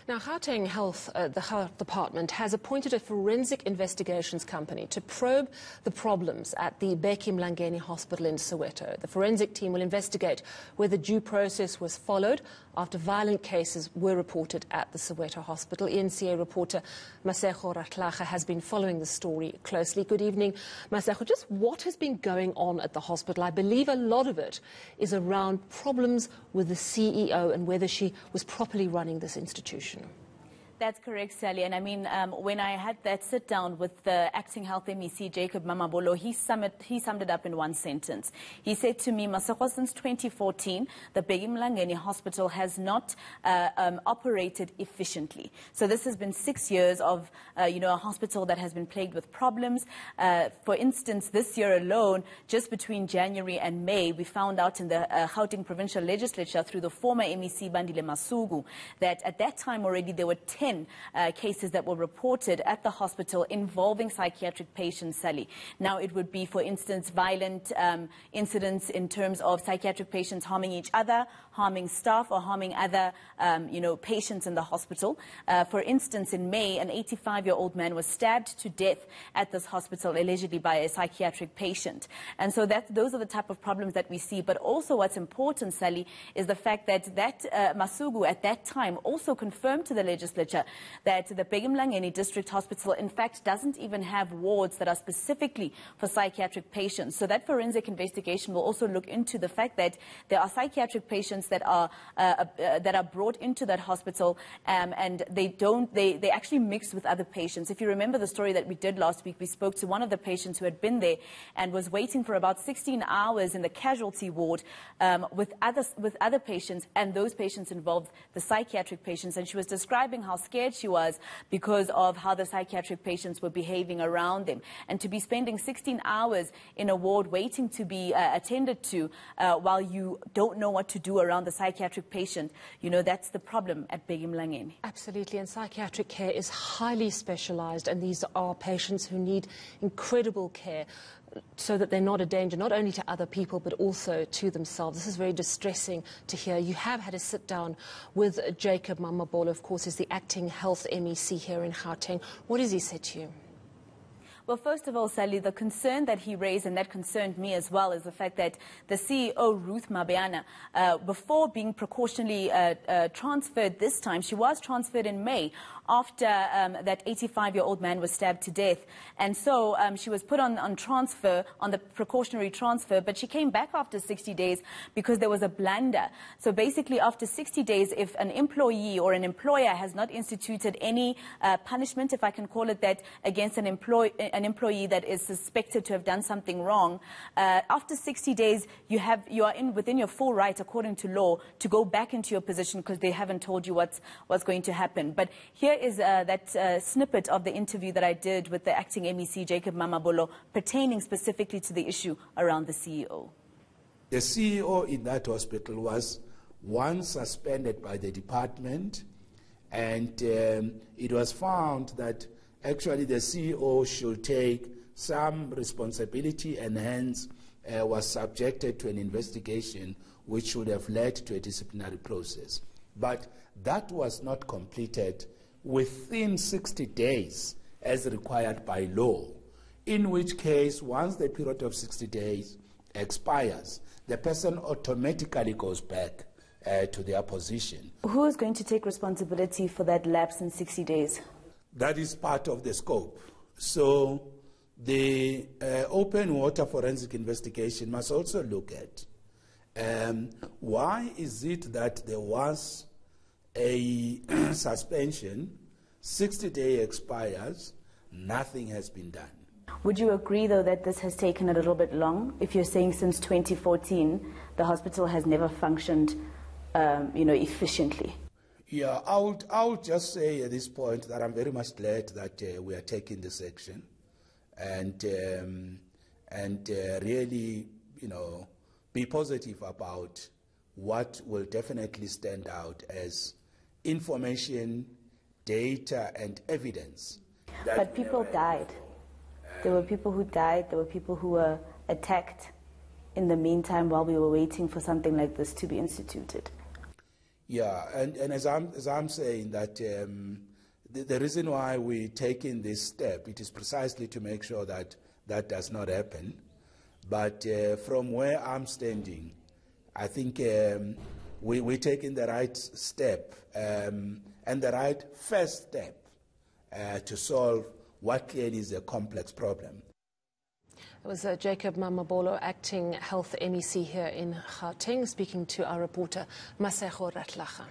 Now, Gauteng the Health Department has appointed a forensic investigations company to probe the problems at the Bheki Mlangeni Hospital in Soweto. The forensic team will investigate whether due process was followed after violent cases were reported at the Soweto hospital. eNCA reporter Masego Rahlaga has been following the story closely. Good evening, Masego. Just what has been going on at the hospital? I believe a lot of it is around problems with the CEO and whether she was properly running this institution. That's correct, Sally. And I mean, when I had that sit down with the acting health MEC, Jacob Mamabolo, he summed it up in one sentence. He said to me, Masego, since 2014, the Bheki Mlangeni Hospital has not operated efficiently. So this has been 6 years of, a hospital that has been plagued with problems. For instance, this year alone, just between January and May, we found out in the Gauteng Provincial Legislature through the former MEC, Bandile Masuku, that at that time already there were 10 cases that were reported at the hospital involving psychiatric patients, Sally. Now it would be, for instance, violent incidents in terms of psychiatric patients harming each other, harming staff, or harming other, patients in the hospital. For instance, in May, an 85-year-old man was stabbed to death at this hospital, allegedly by a psychiatric patient. And so those are the type of problems that we see. But also what's important, Sally, is the fact that Masugu at that time also confirmed to the legislature that the Bheki Mlangeni District Hospital, in fact, doesn't even have wards that are specifically for psychiatric patients. So that forensic investigation will also look into the fact that there are psychiatric patients that are brought into that hospital, and they actually mix with other patients. If you remember the story that we did last week, we spoke to one of the patients who had been there and was waiting for about 16 hours in the casualty ward with other patients, and those patients involved the psychiatric patients, and she was describing how scared she was because of how the psychiatric patients were behaving around them. And to be spending 16 hours in a ward waiting to be attended to while you don't know what to do around the psychiatric patient, that's the problem at Bheki Mlangeni. Absolutely, and psychiatric care is highly specialized, and these are patients who need incredible care so that they're not a danger, not only to other people, but also to themselves. This is very distressing to hear. You have had a sit down with Jacob Mamabolo, of course, is the acting health MEC here in Gauteng. What has he said to you? Well, first of all, Sally, the concern that he raised, and that concerned me as well, is the fact that the CEO, Ruth Mabeana, before being precautionally transferred this time, she was transferred in May after that 85-year-old man was stabbed to death. And so she was put on transfer, on the precautionary transfer, but she came back after 60 days because there was a blunder. So basically, after 60 days, if an employee or an employer has not instituted any punishment, if I can call it that, against an employee that is suspected to have done something wrong, after 60 days, you are within your full right, according to law, to go back into your position because they haven't told you what's going to happen. But here is that snippet of the interview that I did with the acting MEC, Jacob Mamabolo, pertaining specifically to the issue around the CEO. The CEO in that hospital was once suspended by the department, and it was found that actually the CEO should take some responsibility, and hence was subjected to an investigation which should have led to a disciplinary process. But that was not completed within 60 days as required by law, in which case once the period of 60 days expires, the person automatically goes back to their position. Who is going to take responsibility for that lapse in 60 days? That is part of the scope. So the open water forensic investigation must also look at why is it that there was a suspension, 60-day expires, nothing has been done. Would you agree, though, that this has taken a little bit long? If you're saying since 2014, the hospital has never functioned, efficiently. Yeah, I would just say at this point that I'm very much glad that we are taking this action, and really, be positive about what will definitely stand out as information, data, and evidence. But people died. There were people who died. There were people who were attacked in the meantime while we were waiting for something like this to be instituted. Yeah, and as I'm saying that the reason why we're taking this step, it is precisely to make sure that that does not happen. But from where I'm standing, I think we're taking the right step and the right first step to solve what clearly is a complex problem. It was Jacob Mamabolo, acting health MEC here in Gauteng, speaking to our reporter Masego Rahlaga.